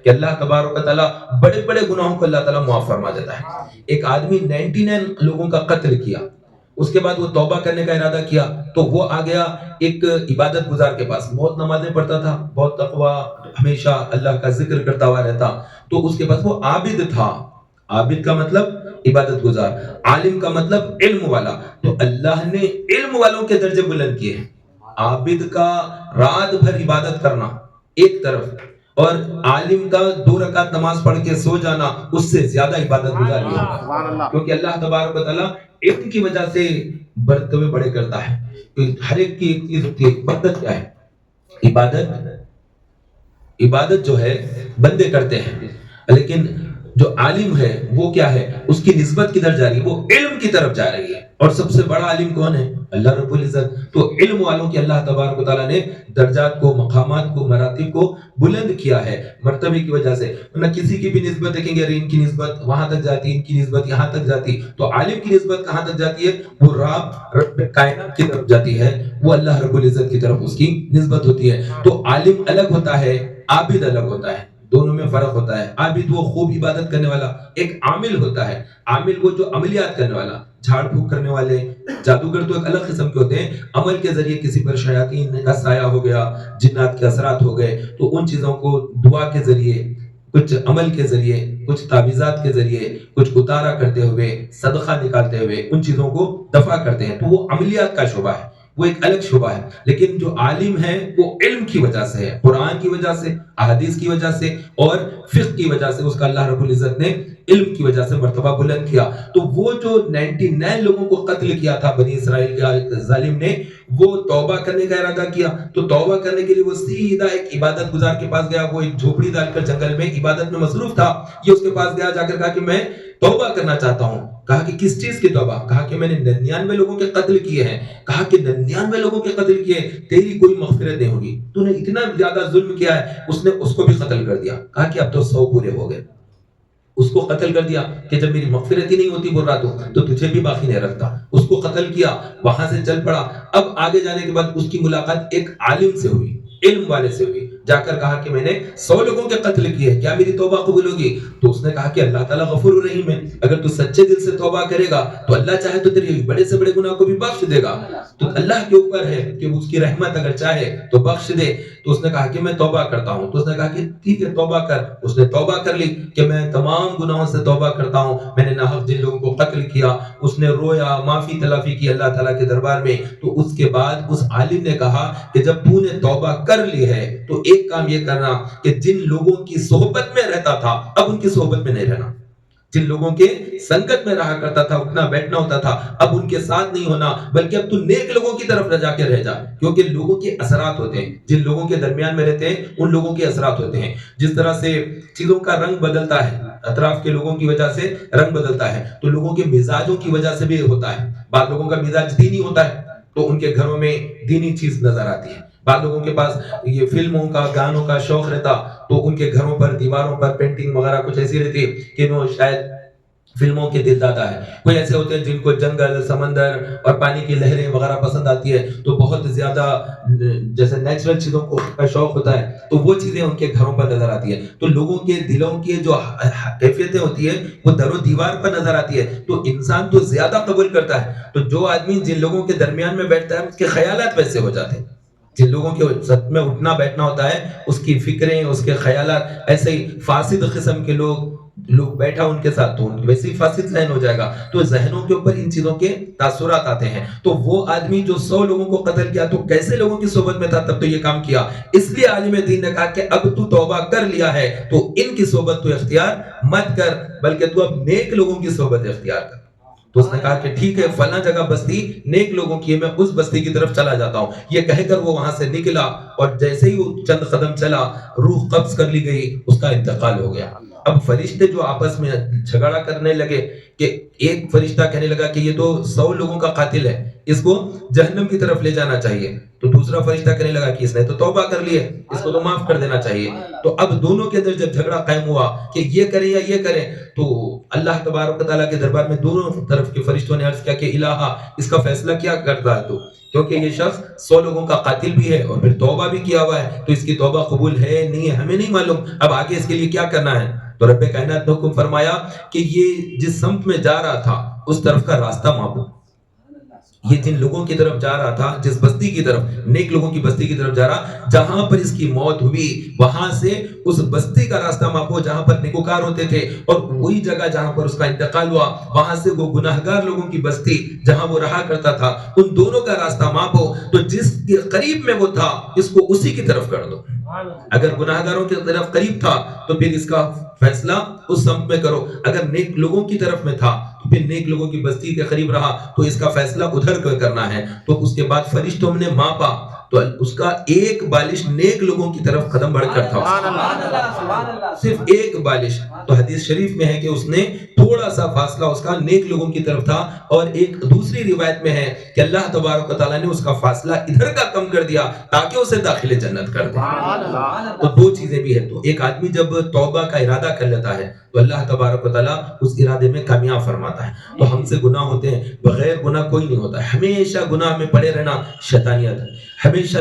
کہ اللہ تبارک و تعالیٰ بڑے بڑے گناہوں کو اللہ تعالیٰ معاف فرما دیتا ہے۔ ایک آدمی 99 لوگوں کا قتل کیا، اس کے بعد وہ توبہ کرنے کا ارادہ کیا تو وہ آ گیا ایک عبادت گزار کے پاس، بہت نمازیں پڑھتا تھا، بہت تقوی، ہمیشہ اللہ کا ذکر کرتا ہوا رہتا، تو اس کے پاس وہ عابد تھا۔ عابد کا مطلب عبادت گزار، عالم کا مطلب علم والا، تو اللہ نے علم والوں کے درجے بلند کیے ہیں۔ عابد کا رات بھر عبادت کرنا ایک طرف، اور عالم کا 2 رکعت نماز پڑھ کے سو جانا اس سے زیادہ عبادت گزاری ہوگا، کیونکہ اللہ تبارک و تعالیٰ علم کی وجہ سے برتبے بڑے کرتا ہے۔ ہر ایک کی ایک چیز ہوتی ہے، عبادت کیا ہے؟ عبادت جو ہے بندے کرتے ہیں، لیکن جو عالم ہے وہ کیا ہے، اس کی نسبت کدھر جا رہی ہے، وہ علم کی طرف جا رہی ہے، اور سب سے بڑا عالم کون ہے؟ اللہ رب العزت۔ تو علم والوں کے اللہ تبارک و تعالیٰ نے درجات کو، مقامات کو، مراتب کو بلند کیا ہے مرتبے کی وجہ سے۔ نہ کسی کی بھی نسبت دیکھیں گے، ان کی نسبت وہاں تک جاتی، ان کی نسبت یہاں تک جاتی، تو عالم کی نسبت کہاں تک جاتی ہے؟ وہ رب کائنات کی طرف جاتی ہے، وہ اللہ رب العزت کی طرف اس کی نسبت ہوتی ہے۔ تو عالم الگ ہوتا ہے، عابد الگ ہوتا ہے، دونوں میں فرق ہوتا ہے۔ عابد وہ خوب عبادت کرنے والا، ایک عامل ہوتا ہے، عامل وہ جو عملیات کرنے والا، جھاڑ پھونک کرنے والے۔ جادوگر تو ایک الگ قسم کے ہوتے ہیں، عمل کے ذریعے کسی پر شیاطین کا سایہ ہو گیا، جنات کے اثرات ہو گئے، تو ان چیزوں کو دعا کے ذریعے، کچھ عمل کے ذریعے، کچھ تعویذات کے ذریعے، کچھ اتارا کرتے ہوئے، صدقہ نکالتے ہوئے ان چیزوں کو دفع کرتے ہیں، تو وہ عملیات کا شعبہ ہے، وہ ایک الگ شعبہ ہے۔ لیکن جو عالم ہے وہ علم کی وجہ سے ہے، قرآن کی وجہ سے، احادیث کی وجہ سے اور فقہ کی وجہ سے اس کا اللہ رب العزت نے علم کی وجہ سے مرتبہ بلند کیا۔ تو وہ جو 99 لوگوں کو قتل کیا تھا بنی اسرائیل کے ظالم نے، وہ توبہ کرنے کا ارادہ کیا، تو توبہ کرنے کے لیے وہ سیدھا ایک عبادت گزار کے پاس گیا، وہ ایک جھوپڑی ڈال کر جنگل میں عبادت میں مصروف تھا، یہ اس کے پاس گیا، جا کر کہا کہ میں توبہ کرنا چاہتا ہوں۔ کہا کہ کس چیز کی توبہ؟ کہا کہ میں نے 99 لوگوں کے قتل کیے ہیں۔ کہا کہ 99 لوگوں کے قتل کیے، تیری کوئی مغفرت نہیں ہوگی، تو نے اتنا زیادہ ظلم کیا ہے۔ اس نے اس کو بھی قتل کر دیا، کہا کہ اب تو 100 پورے ہو گئے، اس کو قتل کر دیا کہ جب میری مغفرت ہی نہیں ہوتی بول رہا تو تجھے بھی باقی نہیں رکھتا، اس کو قتل کیا، وہاں سے چل پڑا۔ اب آگے جانے کے بعد اس کی ملاقات ایک عالم سے ہوئی، علم والے سے ہوئی، جا کر کہا کہ میں نے 100 لوگوں کے قتل کیے، کیا میری توبہ قبول ہوگی؟ تو اس نے کہا کہ اللہ تعالیٰ غفور الرحیم ہے، اگر تو سچے دل سے توبہ کرے گا تو اللہ چاہے تو تیرے بڑے سے بڑے گناہ کو بھی بخش دے گا، تو اللہ کے اوپر ہے کہ اس کی رحمت اگر چاہے تو بخش دے۔ تو اس نے کہا کہ میں توبہ کرتا ہوں، تو اس نے کہا کہ ٹھیک ہے توبہ کر۔ اس نے توبہ کر لی کہ میں تمام گناہوں سے توبہ کرتا ہوں، میں نے ناحق جن لوگوں کو قتل کیا۔ اس نے رویا، معافی تلافی کی اللہ تعالیٰ کے دربار میں۔ تو اس کے بعد اس عالم نے کہا کہ جب تو نے توبہ کر لی ہے تو ایک کام یہ کرنا کہ جن لوگوں کی صحبت میں رہتا تھا اب ان کی صحبت میں نہیں رہنا، جن لوگوں کے سنگت میں رہا کرتا تھا، اٹھنا بیٹھنا ہوتا تھا، اب ان کے ساتھ نہیں ہونا، بلکہ اب تو نیک لوگوں کی طرف جا کے رہ جا، کیونکہ لوگوں کے اثرات ہوتے ہیں، جن لوگوں کے درمیان میں رہتے ہیں ان لوگوں کے اثرات ہوتے ہیں۔ جس طرح سے چیزوں کا رنگ بدلتا ہے، اطراف کے لوگوں کی وجہ سے رنگ بدلتا ہے، تو لوگوں کے مزاجوں کی وجہ سے بھی ہوتا ہے۔ بعض لوگوں کا مزاج دینی ہوتا ہے تو ان کے گھروں میں دینی چیز نظر آتی ہے، بعض لوگوں کے پاس یہ فلموں کا، گانوں کا شوق رہتا تو ان کے گھروں پر دیواروں پر پینٹنگ وغیرہ کچھ ایسی رہتی کہ وہ شاید فلموں کے دل دادا ہے۔ کوئی ایسے ہوتے ہیں جن کو جنگل، سمندر اور پانی کی لہریں وغیرہ پسند آتی ہے، تو بہت زیادہ جیسے نیچرل چیزوں کو کا شوق ہوتا ہے، تو وہ چیزیں ان کے گھروں پر نظر آتی ہے۔ تو لوگوں کے دلوں کی جو کیفیتیں ہوتی ہے وہ در و دیوار پر نظر آتی ہے، تو انسان تو زیادہ قبول کرتا ہے۔ تو جو آدمی جن لوگوں کے درمیان میں بیٹھتا ہے اس کے خیالات ویسے ہو جاتے ہیں، جن لوگوں کے ساتھ میں اٹھنا بیٹھنا ہوتا ہے اس کی فکریں، اس کے خیالات ایسے ہی فاسد قسم کے لوگ بیٹھا ان کے ساتھ تو ویسے ہی فاسد ذہن ہو جائے گا، تو ذہنوں کے اوپر ان چیزوں کے تاثرات آتے ہیں۔ تو وہ آدمی جو 100 لوگوں کو قتل کیا تو کیسے لوگوں کی صحبت میں تھا تب تو یہ کام کیا، اس لیے عالم دین نے کہا کہ اب تو توبہ کر لیا ہے تو ان کی صحبت تو اختیار مت کر، بلکہ تو اب نیک لوگوں کی صحبت اختیار کر۔ تو اس نے کہا کہ ٹھیک ہے فلاں جگہ بستی نیک لوگوں کی ہے، میں اس بستی کی طرف چلا جاتا ہوں۔ یہ کہہ کر وہ وہاں سے نکلا اور جیسے ہی وہ چند قدم چلا روح قبض کر لی گئی، اس کا انتقال ہو گیا۔ اب فرشتے جو آپس میں جھگڑا کرنے لگے کہ ایک فرشتہ کہنے لگا کہ یہ تو 100 لوگوں کا قاتل ہے، اس کو جہنم کی طرف لے جانا چاہیے. تو دوسرا فرشتہ کہنے لگا کہ اس نے تو توبہ کر لی ہے، اس کو تو معاف کر دینا چاہیے. تو اب دونوں کے اندر جب جھگڑا قائم ہوا کہ یہ کریں یا یہ کریں، تو اللہ تبارک و تعالیٰ کے دربار میں دونوں طرف کے فرشتوں نے عرض کیا کہ الہا اس کا فیصلہ کیا کرتا ہے تو، کیونکہ یہ شخص 100 لوگوں کا قاتل بھی ہے اور پھر توبہ بھی کیا ہوا ہے، تو اس کی توبہ قبول ہے نہیں ہے ہمیں نہیں معلوم، اب آگے اس کے لیے کیا کرنا ہے. تو رب کائنات نے حکم فرمایا کہ یہ جس سمت میں جا رہا تھا اس طرف کا راستہ ماپو. یہ جن لوگوں کی طرف جا رہا تھا، جس بستی کی طرف، نیک لوگوں کی بستی کی طرف جا رہا، جہاں پر اس کی موت ہوئی وہاں سے اس بستی کا راستہ ماپو جہاں پر نیکوکار ہوتے تھے، اور وہی جگہ جہاں پر اس کا انتقال ہوا وہاں سے وہ گناہگار لوگوں کی بستی جہاں وہ رہا کرتا تھا، ان دونوں کا راستہ ماپو. تو جس کے قریب میں وہ تھا اس کو اسی کی طرف کر دو. اگر گناہگاروں کی طرف قریب تھا تو پھر اس کا فیصلہ اس سمت میں کرو، اگر نیک لوگوں کی طرف میں تھا تو پھر نیک لوگوں کی بستی کے قریب رہا تو اس کا فیصلہ ادھر کرنا ہے. تو اس کے بعد فرشتوں نے ماپا تو اس کا ایک بالش نیک لوگوں کی طرف قدم بڑھ کر تھا، صرف ایک بالش. تو حدیث شریف میں ہے کہ اس نے تھوڑا سا فاصلہ اس کا نیک لوگوں کی طرف تھا، اور ایک دوسری روایت میں ہے کہ اللہ تبارک و تعالیٰ نے اس کا فاصلہ ادھر کا کم کر دیا تاکہ اسے داخل جنت کر دے. تو دو چیزیں بھی ہیں. تو ایک آدمی جب توبہ کا ارادہ کر لیتا ہے تو اللہ تبارک و تعالیٰ اس ارادے میں کامیاب فرماتا ہے. تو ہم سے گناہ ہوتے ہیں، بغیر گناہ کوئی نہیں ہوتا ہے. ہمیشہ گناہ میں پڑے رہنا شیطانیت ہے، ہمیشہ